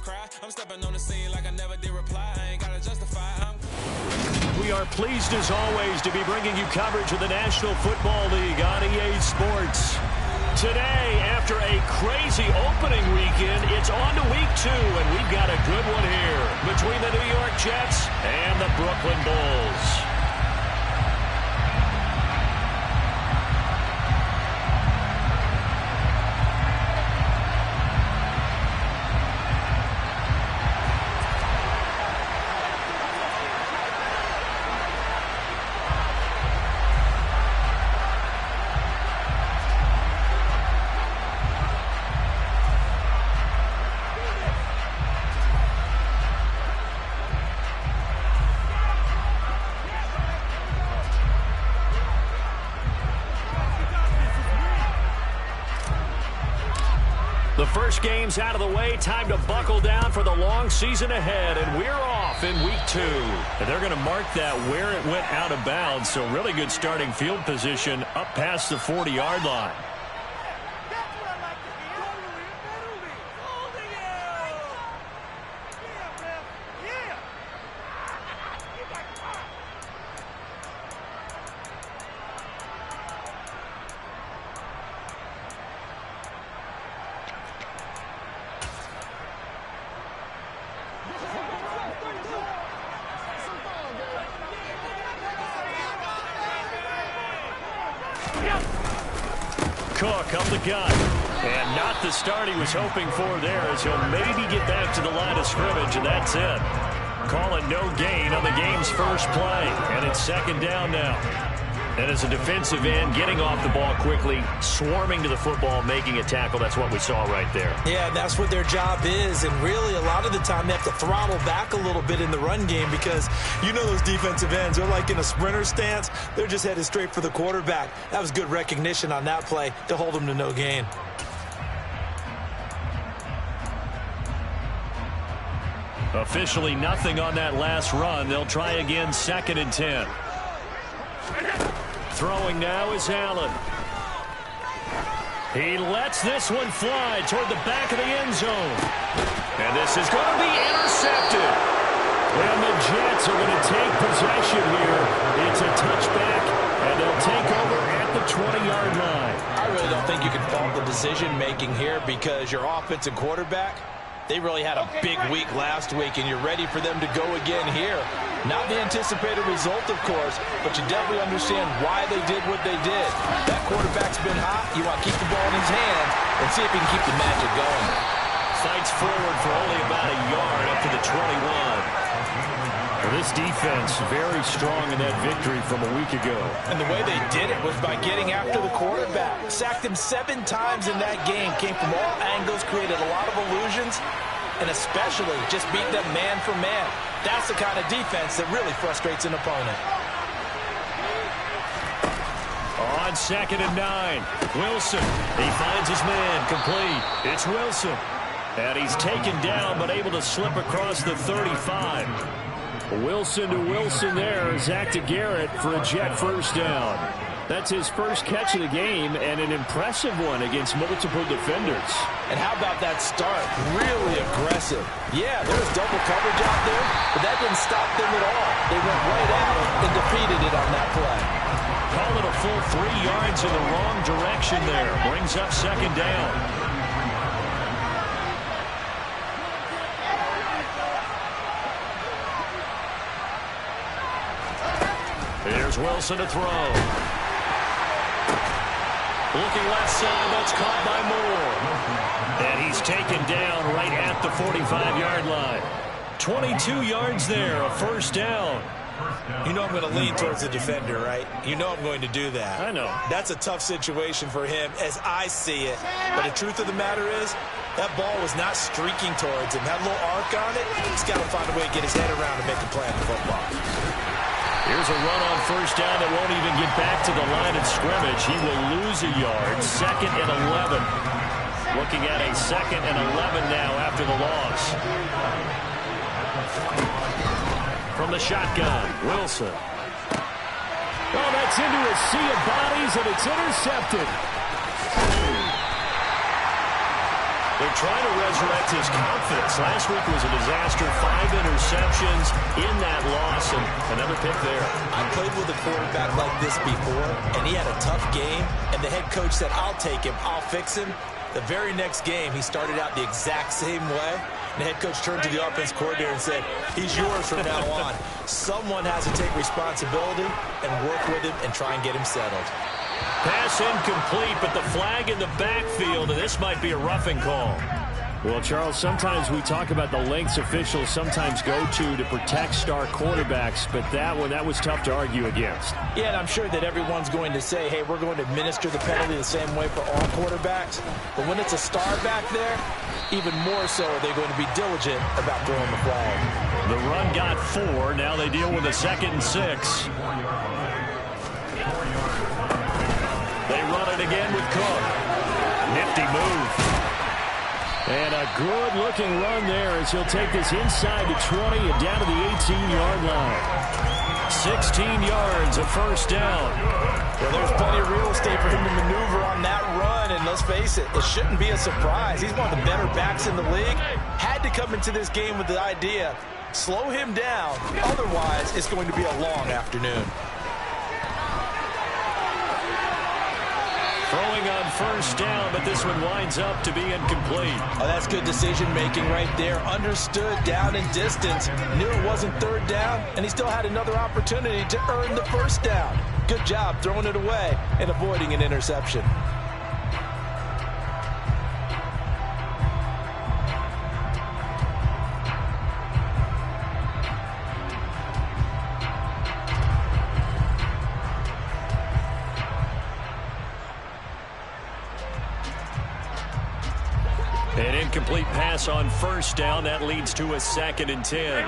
cry. I'm stepping on the scene like I never did reply. I ain't gotta justify. We are pleased as always to be bringing you coverage of the National Football League on EA Sports. Today, after a crazy opening weekend, it's on to week 2, and we've got a good one here between the New York Jets and the Brooklyn Bulls. The first game's out of the way. Time to buckle down for the long season ahead, and we're off in week 2. And they're going to mark that where it went out of bounds, so really good starting field position up past the 40-yard line. Cook up the gut, and not the start he was hoping for there, as he'll maybe get back to the line of scrimmage, and that's it. Call it no gain on the game's first play, and it's second down now. And as a defensive end, getting off the ball quickly, swarming to the football, making a tackle, that's what we saw right there. Yeah, that's what their job is, and really a lot of the time they have to throttle back a little bit in the run game because you know those defensive ends, they're like in a sprinter stance. They're just headed straight for the quarterback. That was good recognition on that play to hold them to no gain. Officially nothing on that last run. They'll try again, 2nd and 10. Throwing now is Allen. He lets this one fly toward the back of the end zone. And this is going to be intercepted. And the Jets are going to take possession here. It's a touchback, and they'll take over at the 20-yard line. I really don't think you can fault the decision-making here because your offensive quarterback, they really had a big week last week, and you're ready for them to go again here. Not the anticipated result, of course, but you definitely understand why they did what they did. That quarterback's been hot. You want to keep the ball in his hands and see if he can keep the magic going. Fights forward for only about a yard up to the 21. Well, this defense very strong in that victory from a week ago. And the way they did it was by getting after the quarterback. Sacked him 7 times in that game. Came from all angles, created a lot of illusions, and especially just beat them man for man. That's the kind of defense that really frustrates an opponent. On 2nd and 9, Wilson. He finds his man, complete. It's Wilson. And he's taken down but able to slip across the 35. Wilson to Wilson there. Zach to Garrett for a Jet first down. That's his first catch of the game, and an impressive one against multiple defenders. And how about that start? Really aggressive. Yeah, there was double coverage out there, but that didn't stop them at all. They went right at it and defeated it on that play. Call it a full 3 yards in the wrong direction there. Brings up 2nd down. Here's Wilson to throw. Looking left side, that's caught by Moore. And he's taken down right at the 45-yard line. 22 yards there, a first down. You know I'm going to lean towards the defender, right? You know I'm going to do that. I know. That's a tough situation for him as I see it. But the truth of the matter is, that ball was not streaking towards him. That little arc on it, he's got to find a way to get his head around and make a play on the football. Here's a run on first down that won't even get back to the line of scrimmage. He will lose a yard. 2nd and 11. Looking at a 2nd and 11 now after the loss. From the shotgun, Wilson. Oh, that's into a sea of bodies, and it's intercepted. They're trying to resurrect his confidence. Last week was a disaster. 5 interceptions in that loss, and another pick there. I played with a quarterback like this before, and he had a tough game, and the head coach said, I'll take him, I'll fix him. The very next game, he started out the exact same way. And the head coach turned to the offense coordinator and said, he's yours from now on. Someone has to take responsibility and work with him and try and get him settled. Pass incomplete, but the flag in the backfield, and this might be a roughing call. Well, Charles, sometimes we talk about the lengths officials sometimes go to protect star quarterbacks, but that was tough to argue against. Yeah, and I'm sure that everyone's going to say, hey, we're going to administer the penalty the same way for all quarterbacks. But when it's a star back there, even more so are they going to be diligent about throwing the flag. The run got 4. Now they deal with a 2nd and 6. They run it again with Cook. Nifty move. And a good-looking run there as he'll take this inside the 20 and down to the 18-yard line. 16 yards, a first down. Well, there's plenty of real estate for him to maneuver on that run, and let's face it, it shouldn't be a surprise. He's one of the better backs in the league. Had to come into this game with the idea, slow him down, otherwise it's going to be a long afternoon. Throwing on first down, but this one winds up to be incomplete. Oh, that's good decision-making right there. Understood down and distance. Knew it wasn't third down, and he still had another opportunity to earn the first down. Good job throwing it away and avoiding an interception. An incomplete pass on first down. That leads to a 2nd and 10.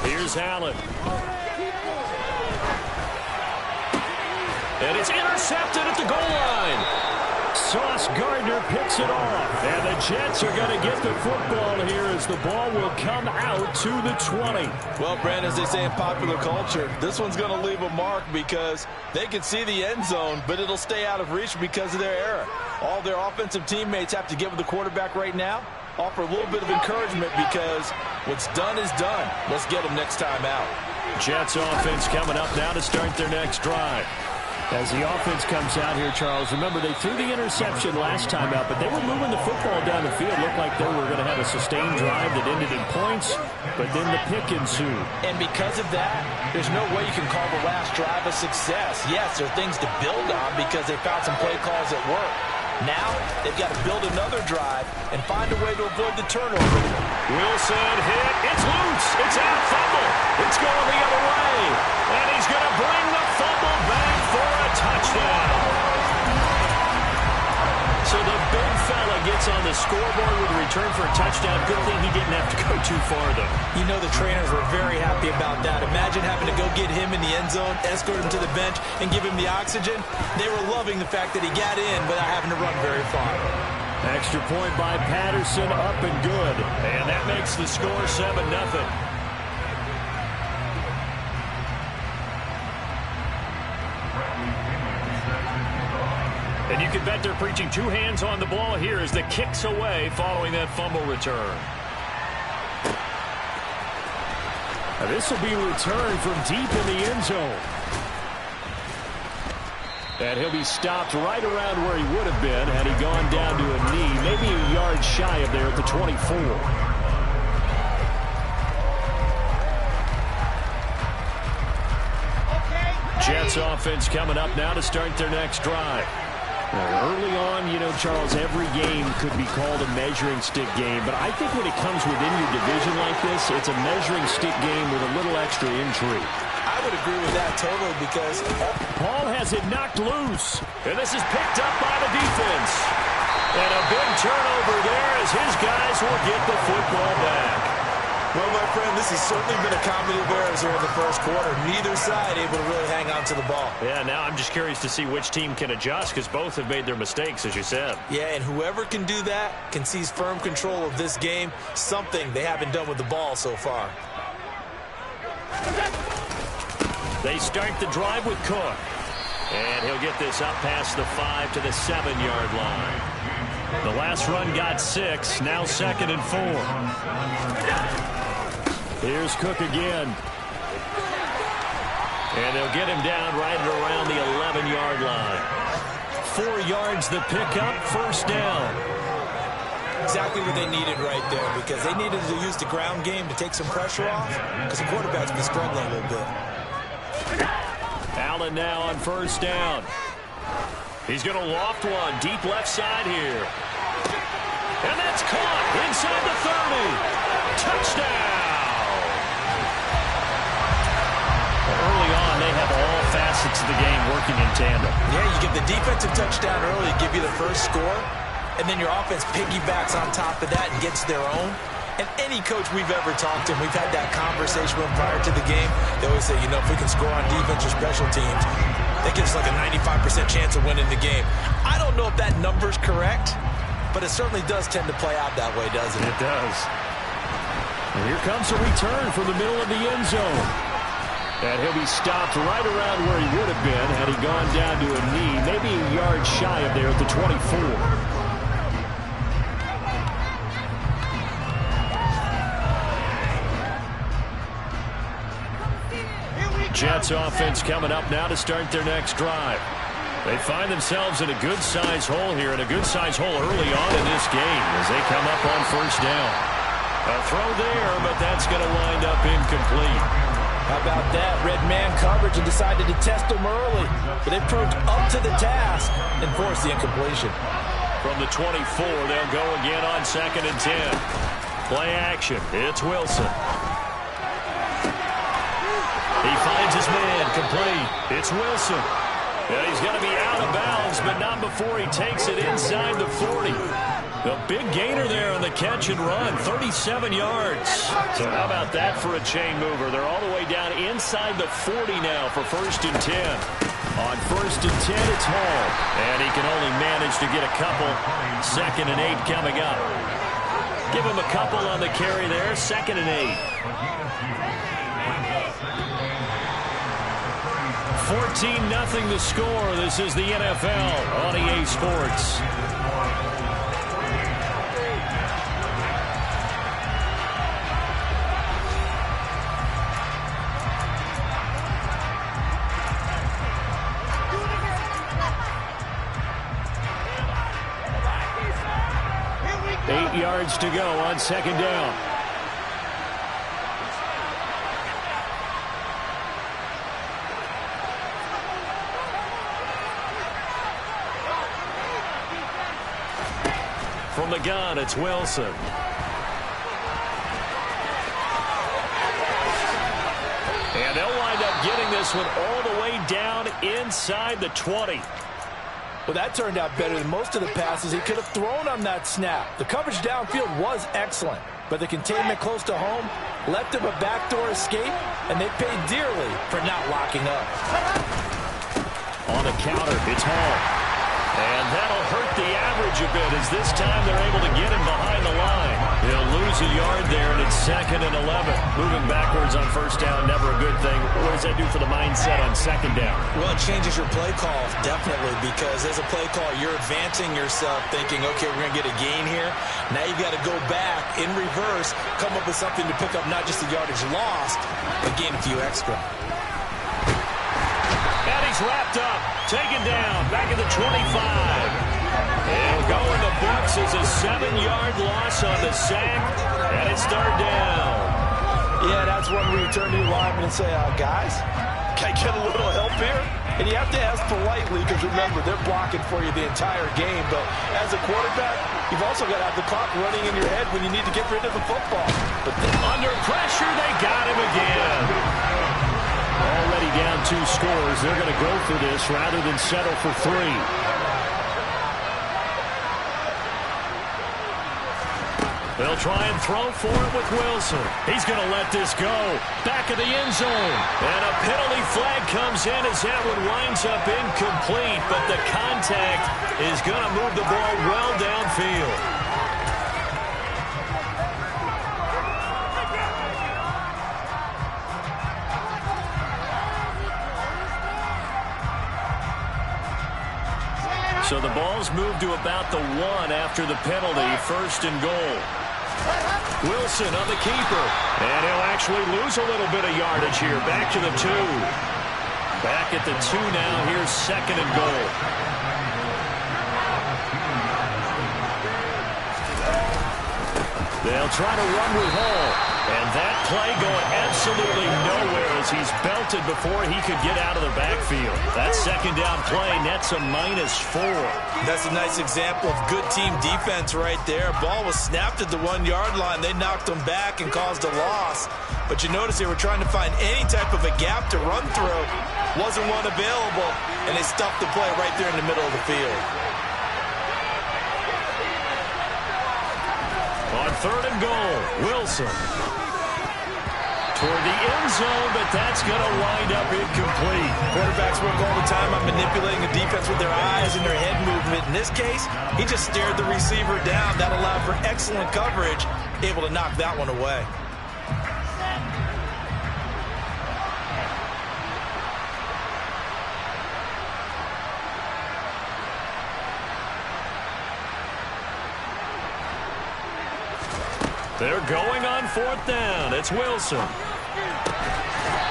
Here's Allen. And it's intercepted at the goal line. Sauce Gardner picks it off. And the Jets are going to get the football here as the ball will come out to the 20. Well, Brandon, as they say in popular culture, this one's going to leave a mark because they can see the end zone, but it'll stay out of reach because of their error. All their offensive teammates have to give the quarterback right now, offer a little bit of encouragement because what's done is done. Let's get them next time out. Jets offense coming up now to start their next drive. As the offense comes out here, Charles, remember they threw the interception last time out, but they were moving the football down the field. Looked like they were going to have a sustained drive that ended in points, but then the pick ensued. And because of that, there's no way you can call the last drive a success. Yes, there are things to build on because they found some play calls that work. Now, they've got to build another drive and find a way to avoid the turnover. Wilson hit. It's loose. It's out. Fumble. It's going the other way. And he's going to bring the fumble back for a touchdown. So the big fella gets on the scoreboard with a return for a touchdown. Good thing he didn't have to go too far, though. You know the trainers were very happy about that. Imagine having to go get him in the end zone, escort him to the bench, and give him the oxygen. They were loving the fact that he got in without having to run very far. Extra point by Patterson, up and good. And that makes the score 7-0. And you can bet they're preaching 2 hands on the ball here as the kick's away following that fumble return. Now this will be returned from deep in the end zone. And he'll be stopped right around where he would have been had he gone down to a knee, maybe a yard shy of there at the 24. Jets offense coming up now to start their next drive. Early on, you know, Charles, every game could be called a measuring stick game, but I think when it comes within your division like this, it's a measuring stick game with a little extra intrigue. I would agree with that totally because Paul has it knocked loose, and this is picked up by the defense. And a big turnover there as his guys will get the football back. Well, my friend, this has certainly been a comedy of errors here in the first quarter. Neither side able to really hang on to the ball. Yeah, now I'm just curious to see which team can adjust because both have made their mistakes, as you said. Yeah, and whoever can do that can seize firm control of this game, something they haven't done with the ball so far. They start the drive with Cook. And he'll get this up past the 5 to the 7-yard line. The last run got 6. Now 2nd and 4. Here's Cook again. And they'll get him down right around the 11-yard line. 4 yards the pickup, 1st down. Exactly what they needed right there, because they needed to use the ground game to take some pressure off, because the quarterback's been struggling a little bit. Allen now on 1st down. He's going to loft one deep left side here. And that's caught inside the 30. Touchdown! Early on, they have all facets of the game working in tandem. Yeah, you get the defensive touchdown early, give you the first score, and then your offense piggybacks on top of that and gets their own. And any coach we've ever talked to, we've had that conversation with prior to the game, they always say, you know, if we can score on defense or special teams, that gives us like a 95% chance of winning the game. I don't know if that number's correct, but it certainly does tend to play out that way, doesn't it? It does. And here comes a return from the middle of the end zone. And he'll be stopped right around where he would have been had he gone down to a knee, maybe a yard shy of there at the 24. Jets offense coming up now to start their next drive. They find themselves in a good-sized hole here, and a good-sized hole early on in this game as they come up on 1st down. A throw there, but that's going to wind up incomplete. How about that? Red man coverage and decided to test them early, but they proved up to the task and forced the incompletion. From the 24, they'll go again on 2nd and 10. Play action. It's Wilson. He finds his man complete. It's Wilson. And he's going to be out of bounds, but not before he takes it inside the 40. The big gainer there on the catch and run, 37 yards. So how about that for a chain mover? They're all the way down inside the 40 now for 1st and 10. On 1st and 10, it's Hall. And he can only manage to get a couple. 2nd and 8 coming up. Give him a couple on the carry there, 2nd and 8. 14-0 the score. This is the NFL on EA Sports. Eight yards to go on 2nd down. From the gun, it's Wilson. And they'll wind up getting this one all the way down inside the 20. Well, that turned out better than most of the passes he could have thrown on that snap. The coverage downfield was excellent, but the containment close to home left him a backdoor escape, and they paid dearly for not locking up. On the counter, it's Hall. And that'll hurt the average a bit as this time they're able to get him behind the line. He'll lose a yard there, and it's 2nd and 11. Moving backwards on 1st down, never a good thing. What does that do for the mindset on 2nd down? Well, it changes your play call, definitely, because as a play call, you're advancing yourself thinking, okay, we're going to get a gain here. Now you've got to go back in reverse, come up with something to pick up not just the yardage lost, but gain a few extra. And he's wrapped up, taken down, back at the 25. He'll go in the books as a 7-yard loss on the sack, and it's 3rd down. Yeah, that's when we turn to your lineman and say, guys, can I get a little help here? And you have to ask politely because, remember, they're blocking for you the entire game. But as a quarterback, you've also got to have the clock running in your head when you need to get rid of the football. But under pressure, they got him again. Already down 2 scores. They're going to go for this rather than settle for 3. They'll try and throw for it with Wilson. He's going to let this go. Back of the end zone. And a penalty flag comes in as that one winds up incomplete. But the contact is going to move the ball well downfield. So the ball's moved to about the 1 after the penalty, 1st and goal. Wilson on the keeper. And he'll actually lose a little bit of yardage here. Back to the 2. Back at the 2 now. Here's 2nd and goal. They'll try to run with Hall. And that play going absolutely nowhere as he's belted before he could get out of the backfield. That 2nd down play nets a -4. That's a nice example of good team defense right there. Ball was snapped at the 1-yard line. They knocked him back and caused a loss. But you notice they were trying to find any type of a gap to run through. Wasn't one available, and they stuffed the play right there in the middle of the field. On 3rd and goal, Wilson. Toward the end zone, but that's going to wind up incomplete. Quarterbacks work all the time on manipulating the defense with their eyes and their head movement. In this case, he just stared the receiver down. That allowed for excellent coverage, able to knock that one away. They're going on 4th down. It's Wilson.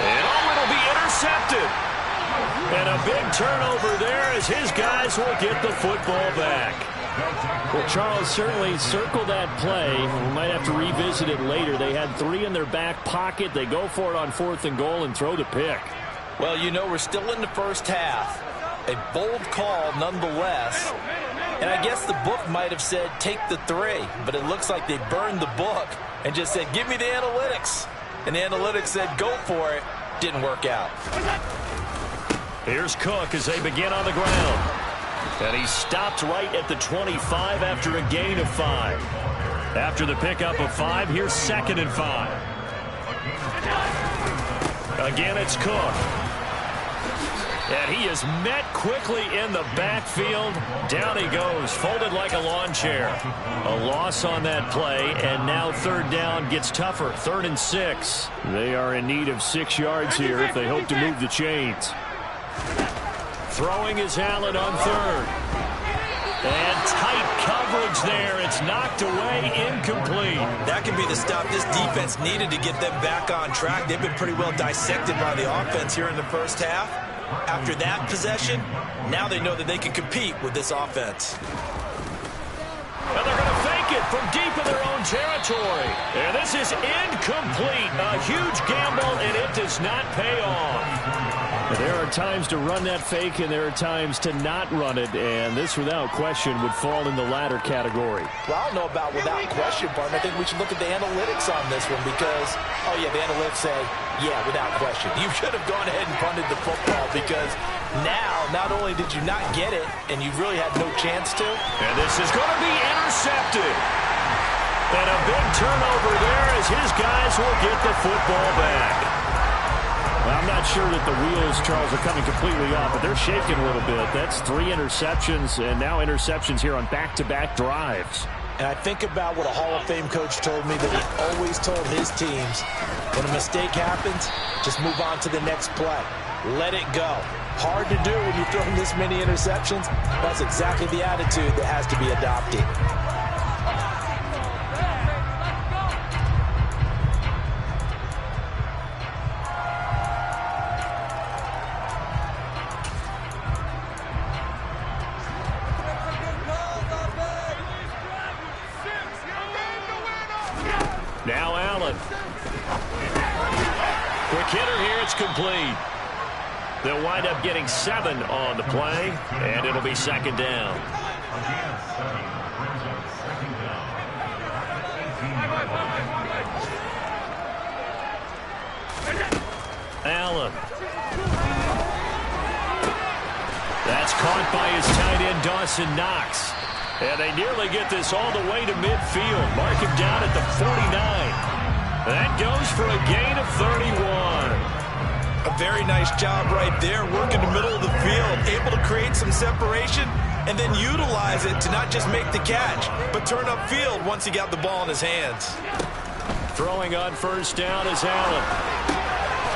And it'll be intercepted. And a big turnover there as his guys will get the football back. Well, Charles, certainly circle that play. We might have to revisit it later. They had 3 in their back pocket. They go for it on 4th and goal and throw the pick. Well, you know, we're still in the first half. A bold call nonetheless. And I guess the book might have said take the 3, but it looks like they burned the book and just said give me the analytics. And the analytics said go for it. Didn't work out. Here's Cook as they begin on the ground. And he stopped right at the 25 after a gain of 5. After the pickup of 5, here's 2nd and 5. Again, it's Cook. And he is met quickly in the backfield. Down he goes, folded like a lawn chair. A loss on that play, and now 3rd down gets tougher. 3rd and 6. They are in need of 6 yards here if they hope to move the chains. Throwing is Allen on 3rd. And tight coverage there. It's knocked away, incomplete. That can be the stop this defense needed to get them back on track. They've been pretty well dissected by the offense here in the first half. After that possession, now they know that they can compete with this offense. And they're going to fake it from deep in their own territory. And this is incomplete. A huge gamble, and it does not pay off. There are times to run that fake, and there are times to not run it, and this, without question, would fall in the latter category. Well, I don't know about without question, Barton. I think we should look at the analytics on this one because, oh, yeah, the analytics say, yeah, without question. You should have gone ahead and punted the football because now, not only did you not get it, and you really had no chance to. And this is going to be intercepted. And a big turnover there as his guys will get the football back. I'm not sure that the wheels, Charles, are coming completely off, but they're shaking a little bit. That's 3 interceptions, and now interceptions here on back-to-back drives. And I think about what a Hall of Fame coach told me that he always told his teams, when a mistake happens, just move on to the next play. Let it go. Hard to do when you're throwing this many interceptions. That's exactly the attitude that has to be adopted. Now Allen. Quick hitter here, it's complete. They'll wind up getting 7 on the play, and it'll be 2nd down. Allen. That's caught by his tight end, Dawson Knox. And they nearly get this all the way to midfield. Mark him down at the 49. That goes for a gain of 31. A very nice job right there, working the middle of the field, able to create some separation and then utilize it to not just make the catch, but turn upfield once he got the ball in his hands. Throwing on 1st down is Allen.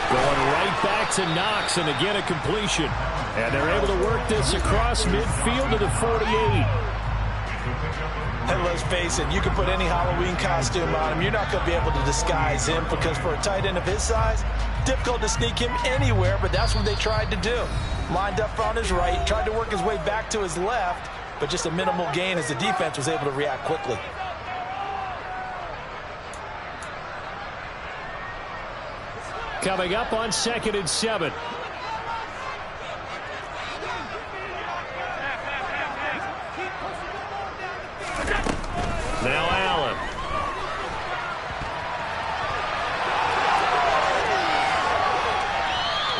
Going right back to Knox, and again a completion. And they're able to work this across midfield to the 48. And let's face it, you can put any Halloween costume on him. You're not going to be able to disguise him because for a tight end of his size, difficult to sneak him anywhere, but that's what they tried to do. Lined up on his right, tried to work his way back to his left, but just a minimal gain as the defense was able to react quickly. Coming up on 2nd and 7. Now Allen.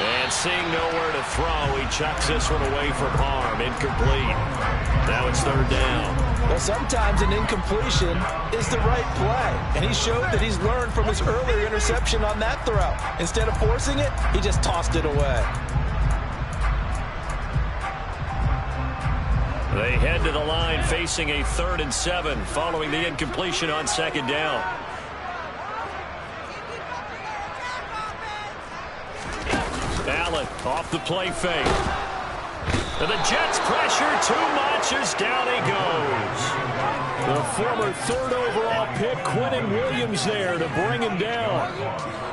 And seeing nowhere to throw, he chucks this one away from harm. Incomplete. Now it's 3rd down. Well, sometimes an incompletion is the right play. And he showed that he's learned from his earlier interception on that throw. Instead of forcing it, he just tossed it away. They head to the line facing a 3rd and 7 following the incompletion on 2nd down. Allen off the play fake. And the Jets pressure too much as down he goes. The former 3rd overall pick, Quinnen Williams, there to bring him down.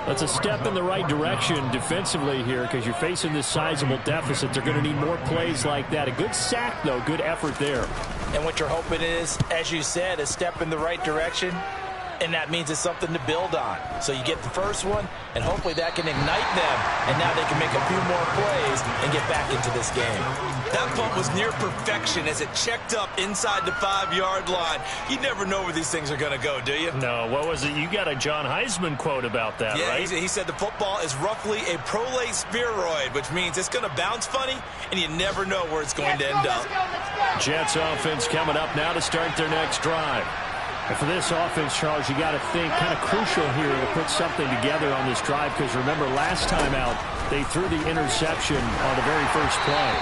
That's a step in the right direction defensively here because you're facing this sizable deficit. They're going to need more plays like that. A good sack, though. Good effort there. And what you're hoping is, as you said, a step in the right direction. And that means it's something to build on. So you get the first one, and hopefully that can ignite them. And now they can make a few more plays and get back into this game. That punt was near perfection as it checked up inside the 5-yard line. You never know where these things are going to go, do you? No, what was it? You got a John Heisman quote about that, right? Yeah, he said the football is roughly a prolate spheroid, which means it's going to bounce funny, and you never know where it's going to end up. Jets offense coming up now to start their next drive. And for this offense, Charles, you got to think kind of crucial here to put something together on this drive because remember last time out they threw the interception on the very first play.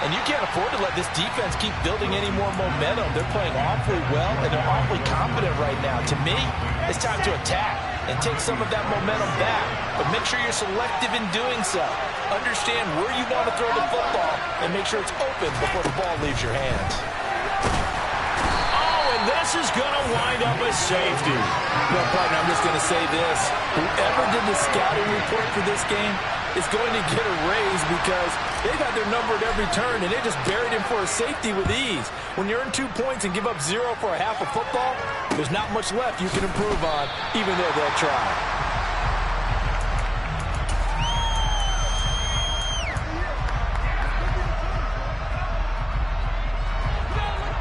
And you can't afford to let this defense keep building any more momentum. They're playing awfully well and they're awfully confident right now. To me, it's time to attack and take some of that momentum back. But make sure you're selective in doing so. Understand where you want to throw the football and make sure it's open before the ball leaves your hands. This is going to wind up a safety. Well, partner, I'm just going to say this. Whoever did the scouting report for this game is going to get a raise because they got their number at every turn, and they just buried him for a safety with ease. When you earn 2 points and give up 0 for a half of football, there's not much left you can improve on, even though they'll try.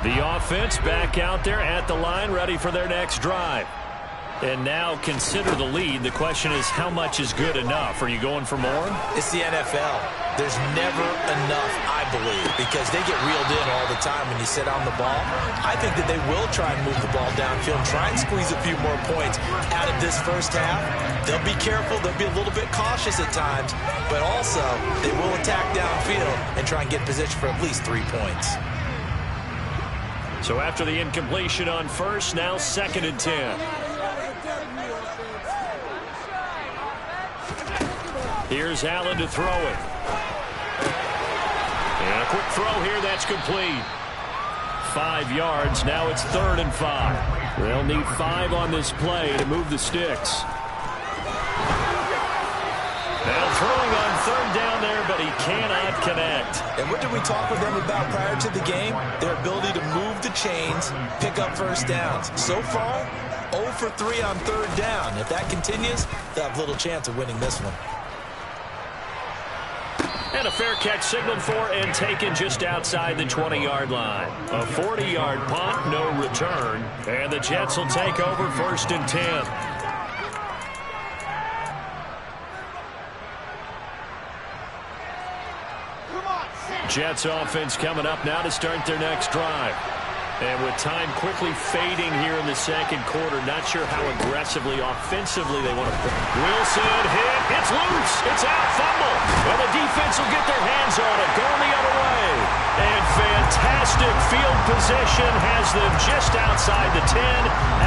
The offense back out there at the line, ready for their next drive. And now consider the lead. The question is, how much is good enough? Are you going for more? It's the NFL. There's never enough, I believe, because they get reeled in all the time when you sit on the ball. I think that they will try and move the ball downfield, try and squeeze a few more points out of this first half. They'll be careful. They'll be a little bit cautious at times, but also they will attack downfield and try and get position for at least 3 points. So after the incompletion on first, now 2nd and 10. Here's Allen to throw it. And a quick throw here, that's complete. 5 yards, now it's 3rd and 5. They'll need 5 on this play to move the sticks. Now throwing on 3rd down there, but he cannot connect. And what did we talk with them about prior to the game? Their ability to move the chains, pick up first downs. So far, 0 for 3 on 3rd down. If that continues, they'll have little chance of winning this one. And a fair catch signaled for and taken just outside the 20-yard line. A 40-yard punt, no return. And the Jets will take over 1st and 10. Jets offense coming up now to start their next drive. And with time quickly fading here in the 2nd quarter, not sure how aggressively, offensively they want to play. Wilson hit. It's loose. It's out. Fumble. And the defense will get their hands on it. Going the other way. And fantastic field position has them just outside the 10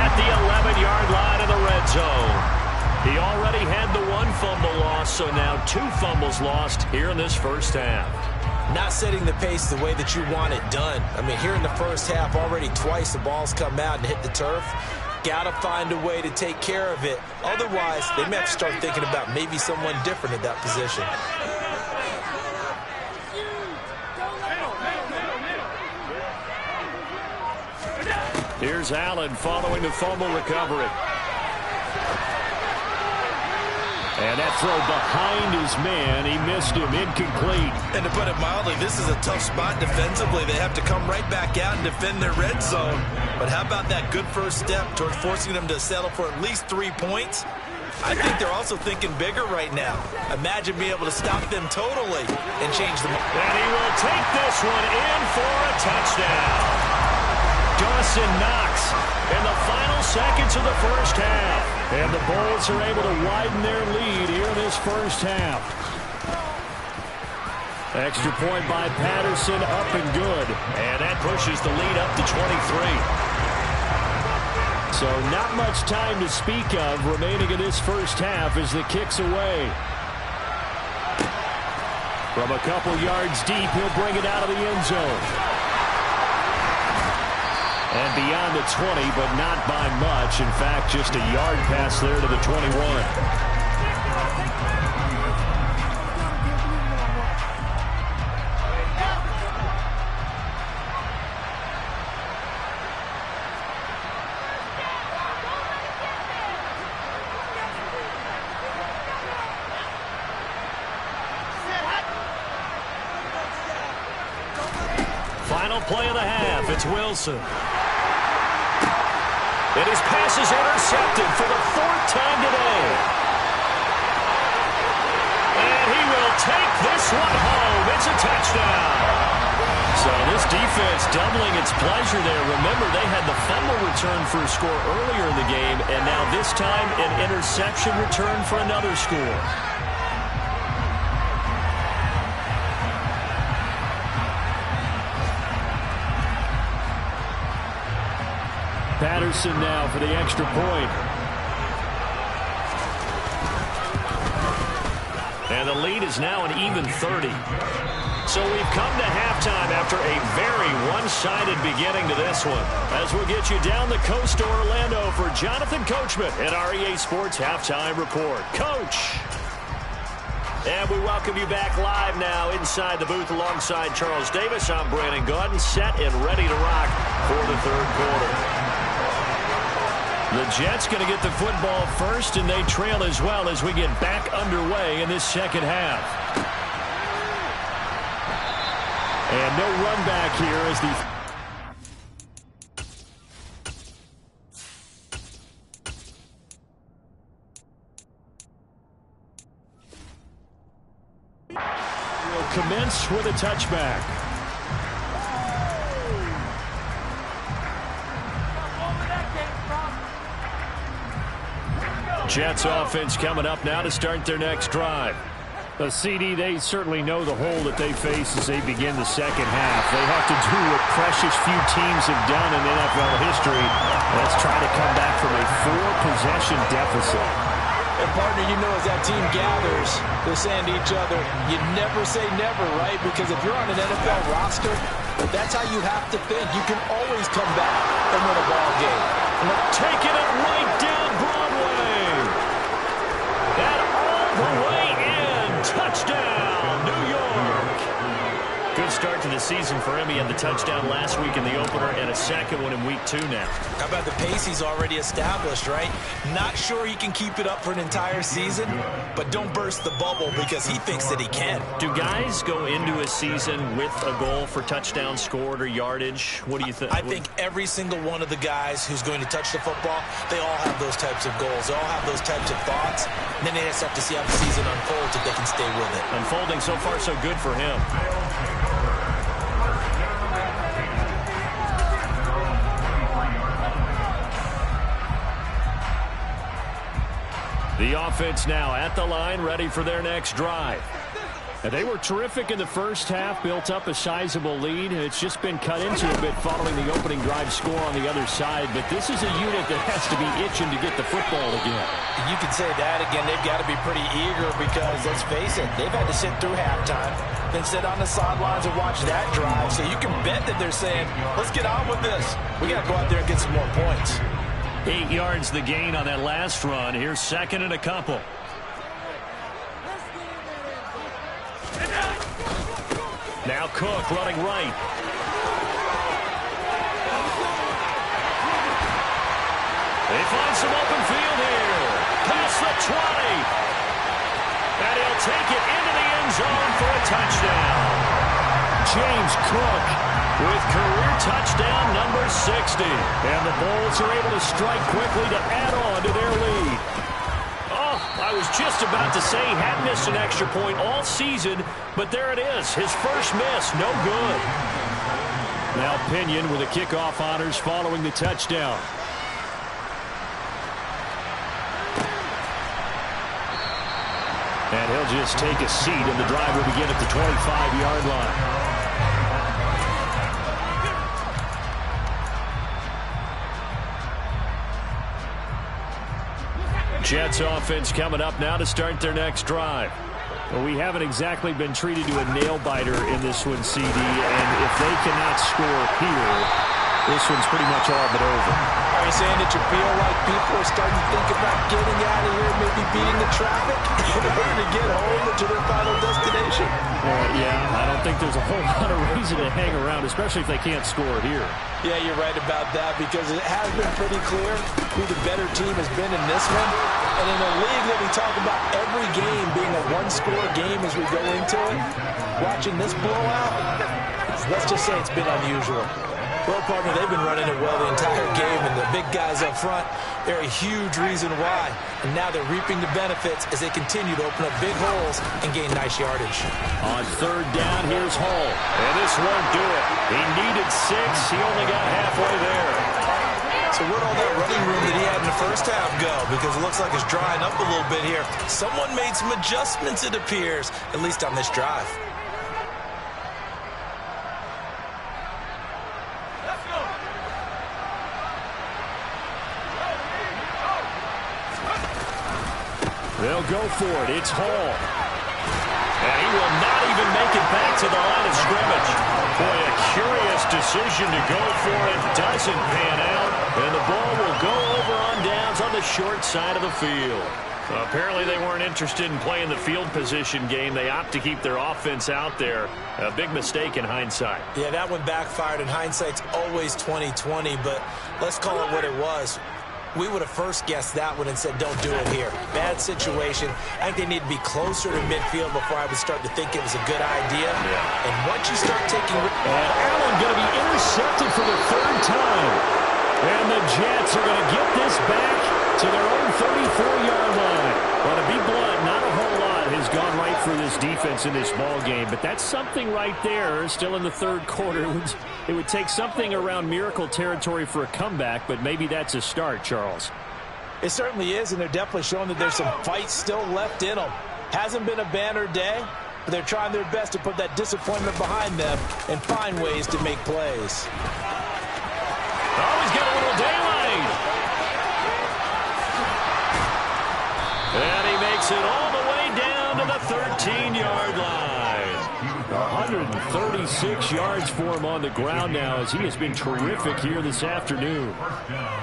at the 11-yard line of the red zone. He already had the 1 fumble loss, so now 2 fumbles lost here in this first half. not setting the pace the way that you want it done. I mean, here in the first half, already twice the ball's come out and hit the turf. Got to find a way to take care of it. Otherwise, they may have to start thinking about maybe someone different at that position. Here's Allen following the fumble recovery. And that throw behind his man. He missed him. Incomplete. And to put it mildly, this is a tough spot defensively. They have to come right back out and defend their red zone. But how about that good first step towards forcing them to settle for at least 3 points? I think they're also thinking bigger right now. Imagine being able to stop them totally and change them. And he will take this one in for a touchdown. Dawson Knox in the final seconds of the first half. And the Bulls are able to widen their lead here in this first half. Extra point by Patterson, up and good. And that pushes the lead up to 23. So not much time to speak of remaining in this first half as the kick's away. From a couple yards deep, he'll bring it out of the end zone. And beyond the 20, but not by much. In fact, just a yard pass there to the 21. Final play of the half. It's Wilson. And his pass is intercepted for the 4th time today. And he will take this one home. It's a touchdown. So this defense doubling its pleasure there. Remember, they had the fumble return for a score earlier in the game, and now this time an interception return for another score. Patterson now for the extra point. And the lead is now an even 30. So we've come to halftime after a very one-sided beginning to this one. As we'll get you down the coast to Orlando for Jonathan Coachman at our EA Sports Halftime Report. Coach! And we welcome you back live now inside the booth alongside Charles Davis. I'm Brandon Gaudin, set and ready to rock for the third quarter. The Jets going to get the football first, and they trail as well as we get back underway in this second half. And no run back here as the will commence with a touchback. Jets offense coming up now to start their next drive. The CD, they certainly know the hole that they face as they begin the second half. They have to do what precious few teams have done in NFL history. Let's try to come back from a 4-possession deficit. And partner, you know, as that team gathers, they're saying to each other, you never say never, right? Because if you're on an NFL roster, that's how you have to think. You can always come back and win a ball game. Taking it right down Broadway. And all the way in. Touchdown, New York. Good start to the season for him. He had the touchdown last week in the opener and a second one in week 2 now. How about the pace he's already established, right? Not sure he can keep it up for an entire season, but don't burst the bubble because he thinks that he can. Do guys go into a season with a goal for touchdown scored or yardage? What do you think? I think every single one of the guys who's going to touch the football, they all have those types of goals. They all have those types of thoughts. And then they just have to see how the season unfolds if they can stay with it. Unfolding so far so good for him. The offense now at the line, ready for their next drive. And they were terrific in the first half, built up a sizable lead, and it's just been cut into a bit following the opening drive score on the other side. But this is a unit that has to be itching to get the football again. You can say that again. They've got to be pretty eager because, let's face it, they've had to sit through halftime. than sit on the sidelines and watch that drive. So you can bet that they're saying, let's get on with this. We got to go out there and get some more points. 8 yards the gain on that last run. Here's second and a couple. Now Cook running right. They find some open field here. Past the 20. And he'll take it into the end zone for a touchdown. James Cook with career touchdown number 60. And the Bulls are able to strike quickly to add on to their lead. Oh, I was just about to say he had missed an extra point all season, but there it is. His first miss, no good. Now Pinion with the kickoff honors following the touchdown. And he'll just take a seat, and the drive will begin at the 25-yard line. Jets offense coming up now to start their next drive. Well, we haven't exactly been treated to a nail-biter in this one, CD, and if they cannot score here, this one's pretty much all but over. Are you saying that you feel like people are starting to think about getting out of here, maybe beating the traffic in order to get home to their final destination? Yeah, I don't think there's a whole lot of reason to hang around, especially if they can't score here. Yeah, you're right about that, because it has been pretty clear who the better team has been in this one. And in a league that we talk about every game being a one-score game as we go into it, watching this blowout, let's just say it's been unusual. Well, partner, they've been running it well the entire game, and the big guys up front, they're a huge reason why. And now they're reaping the benefits as they continue to open up big holes and gain nice yardage. On third down, here's Hall. And this won't do it. He needed 6. He only got halfway there. So where'd all that running room that he had in the first half go? Because it looks like it's drying up a little bit here. Someone made some adjustments, it appears, at least on this drive. They'll go for it. It's Hall. And he will not even make it back to the line of scrimmage. Boy, a curious decision to go for it. Doesn't pan out. And the ball will go over on downs on the short side of the field. Apparently they weren't interested in playing the field position game. They opt to keep their offense out there. A big mistake in hindsight. Yeah, that one backfired, and hindsight's always 20/20, but let's call it what it was. We would have first guessed that one and said, don't do it here. Bad situation. I think they need to be closer to midfield before I would start to think it was a good idea. Yeah. And once you start taking... Allen going to be intercepted for the third time. And the Jets are going to get this back to their own 34-yard line. Well, to be blunt, not a whole lot has gone right for this defense in this ball game, but that's something right there. Still in the third quarter. It would take something around miracle territory for a comeback, but maybe that's a start, Charles. It certainly is, and they're definitely showing that there's some fight still left in them. Hasn't been a banner day, but they're trying their best to put that disappointment behind them and find ways to make plays. Oh, he's got a little daylight. And he makes it all the way down to the 13-yard line. 136 yards for him on the ground now, as he has been terrific here this afternoon.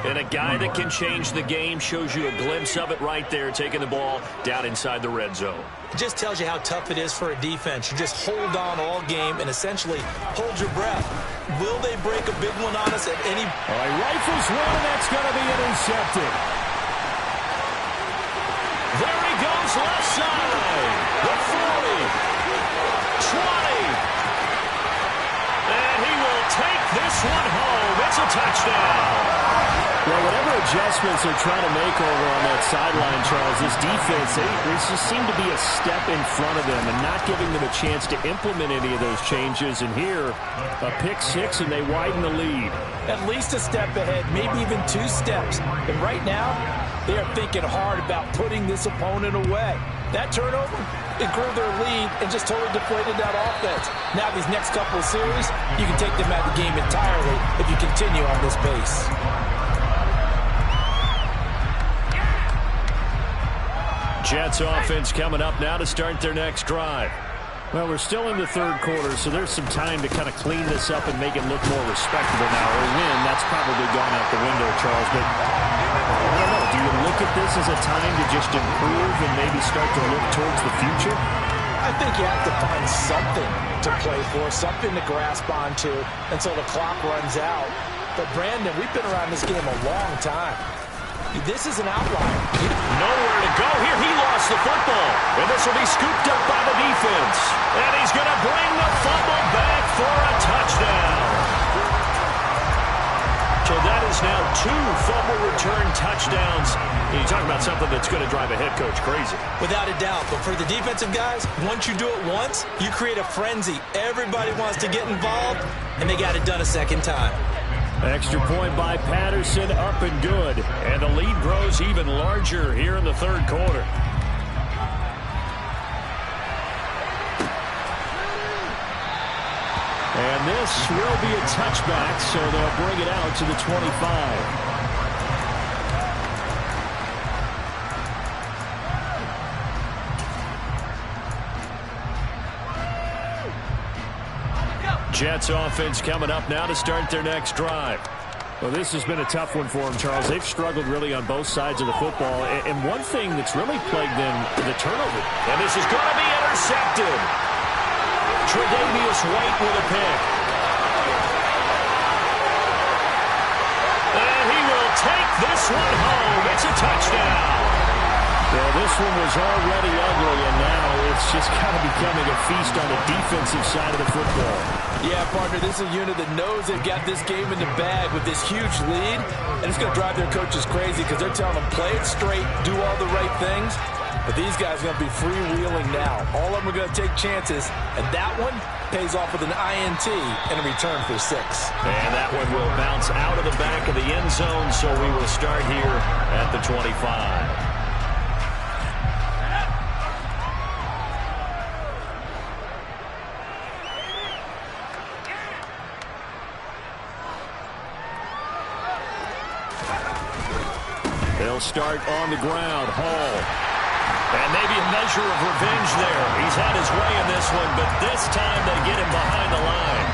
And a guy that can change the game, shows you a glimpse of it right there, taking the ball down inside the red zone. It just tells you how tough it is for a defense. You just hold on all game and essentially hold your breath. Will they break a big one on us at any... All right, rifles one, and that's going to be intercepted. There he goes, left side. The 40. 20. And he will take this one home. It's a touchdown. Well, whatever adjustments they're trying to make over on that sideline, Charles, this defense, they just seem to be a step in front of them and not giving them a chance to implement any of those changes. And here, a pick 6, and they widen the lead. At least a step ahead, maybe even 2 steps. And right now, they are thinking hard about putting this opponent away. That turnover, it grew their lead and just totally deflated that offense. Now these next couple of series, you can take them out of the game entirely if you continue on this pace. Jets offense coming up now to start their next drive. Well, we're still in the third quarter, so there's some time to kind of clean this up and make it look more respectable now. Or win, that's probably gone out the window, Charles. But I don't know. Do you look at this as a time to just improve and maybe start to look towards the future? I think you have to find something to play for, something to grasp onto until the clock runs out. But, Brandon, we've been around this game a long time. This is an outlier. Nowhere to go here. He lost the football. And this will be scooped up by the defense. And he's going to bring the fumble back for a touchdown. So that is now 2 fumble return touchdowns. You talk about something that's going to drive a head coach crazy. Without a doubt. But for the defensive guys, once you do it once, you create a frenzy. Everybody wants to get involved, and they got it done a second time. Extra point by Patterson, up and good. And the lead grows even larger here in the third quarter. And this will be a touchback, so they'll bring it out to the 25. Jets offense coming up now to start their next drive. Well, this has been a tough one for them, Charles. They've struggled really on both sides of the football. And one thing that's really plagued them, the turnover. And this is going to be intercepted. Tre'Davious White with a pick. And he will take this one home. It's a touchdown. Well, this one was already ugly, and now it's just kind of becoming a feast on the defensive side of the football. Yeah, partner, this is a unit that knows they've got this game in the bag with this huge lead, and it's going to drive their coaches crazy because they're telling them play it straight, do all the right things, but these guys are going to be freewheeling now. All of them are going to take chances, and that one pays off with an INT and a return for 6. And that one will bounce out of the back of the end zone, so we will start here at the 25. They'll start on the ground. Hall. And maybe a measure of revenge there. He's had his way in this one, but this time they get him behind the line.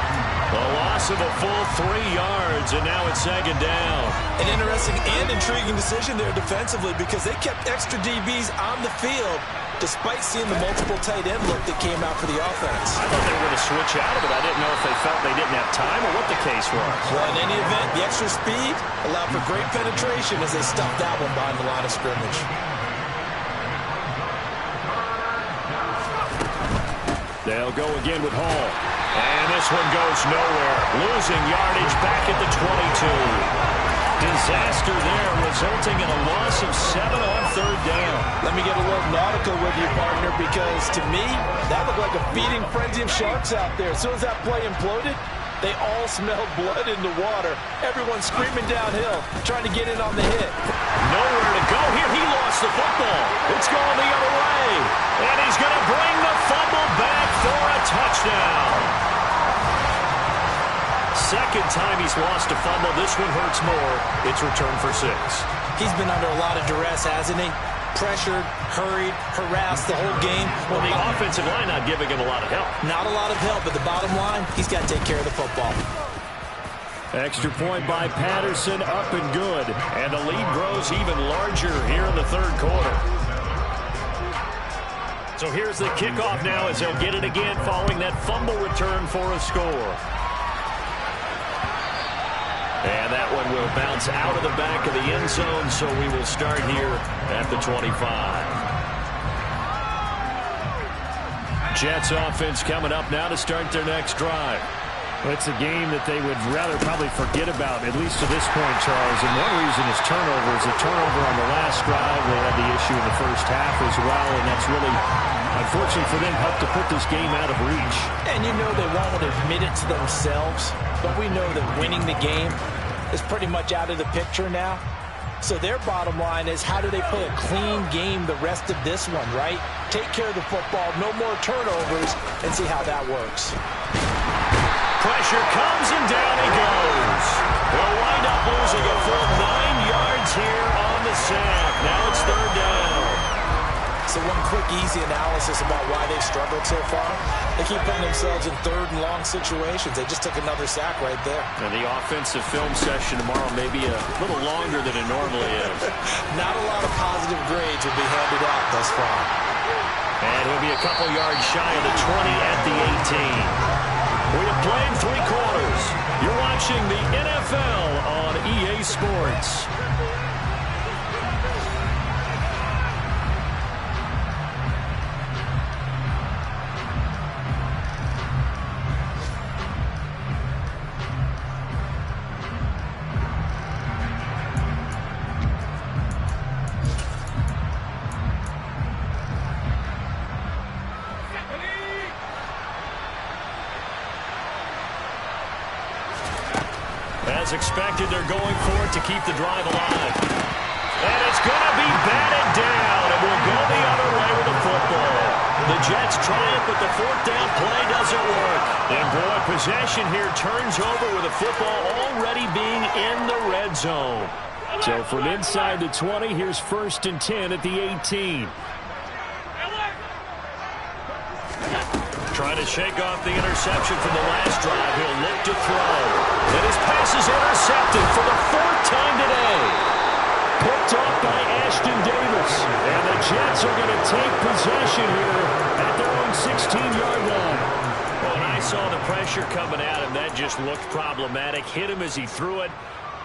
A loss of a full 3 yards, and now it's second down. An interesting and intriguing decision there defensively because they kept extra DBs on the field despite seeing the multiple tight end look that came out for the offense. I thought they were going to switch out of it. I didn't know if they felt they didn't have time or what the case was. Well, in any event, the extra speed allowed for great penetration as they stuffed that one behind the line of scrimmage. They'll go again with Hall. And this one goes nowhere. Losing yardage back at the 22. Disaster there, resulting in a loss of 7 on third down. Let me get a little nautical with you, partner, because to me, that looked like a feeding frenzy of sharks out there. As soon as that play imploded, they all smelled blood in the water. Everyone screaming downhill, trying to get in on the hit. Nowhere to go here. He lost the football. It's going the other way. And he's going to bring the fumble back for a touchdown. Second time he's lost a fumble. This one hurts more. It's returned for 6. He's been under a lot of duress, hasn't he? Pressured, hurried, harassed the whole game. Well, the offensive line not giving him a lot of help. Not a lot of help, but the bottom line, he's got to take care of the football. Extra point by Patterson, up and good. And the lead grows even larger here in the third quarter. So here's the kickoff now as they'll get it again following that fumble return for a score. And that one will bounce out of the back of the end zone, so we will start here at the 25. Jets offense coming up now to start their next drive. Well, it's a game that they would rather probably forget about, at least to this point, Charles. And one reason is turnovers. A turnover on the last drive. They had the issue in the first half as well, and that's really, unfortunately for them, helped to put this game out of reach. And you know they won't admit it to themselves, but we know that winning the game is pretty much out of the picture now. So their bottom line is, how do they play a clean game the rest of this one, right? Take care of the football, no more turnovers, and see how that works. Pressure comes, and down he goes. They'll wind up losing a full 9 yards here on the sack. Now it's third down. So one quick easy analysis about why they've struggled so far. They keep putting themselves in third and long situations. They just took another sack right there. And the offensive film session tomorrow may be a little longer than it normally is. Not a lot of positive grades will be handed out thus far. And he'll be a couple yards shy of the 20 at the 18. We have played 3 quarters. You're watching the NFL on EA Sports. As expected, they're going for it to keep the drive alive. And it's going to be batted down, and we'll go the other way with the football. The Jets try it, but the 4th down play doesn't work. And boy, possession here turns over with the football already being in the red zone. So from inside the 20, here's 1st and 10 at the 18. Trying to shake off the interception from the last drive. He'll look to throw. And his pass is intercepted for the 4th time today. Picked off by Ashton Davis. And the Jets are going to take possession here at their own 16-yard line. Well, when I saw the pressure coming at him, that just looked problematic. Hit him as he threw it.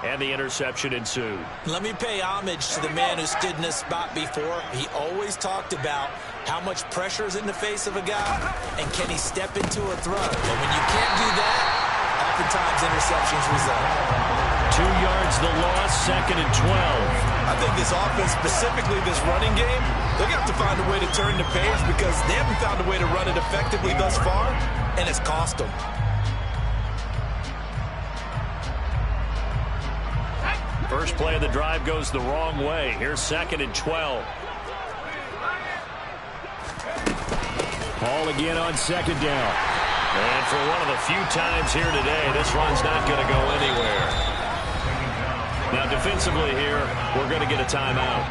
And the interception ensued. Let me pay homage to the man who stood in this spot before. He always talked about how much pressure is in the face of a guy, and can he step into a throw. And when you can't do that, oftentimes interceptions result. 2 yards the loss, 2nd and 12. I think this offense, specifically this running game, they're going to have to find a way to turn the page because they haven't found a way to run it effectively thus far, and it's cost them. First play of the drive goes the wrong way. Here's 2nd and 12. Ball again on 2nd down. And for one of the few times here today, this run's not going to go anywhere. Now defensively here, we're going to get a timeout.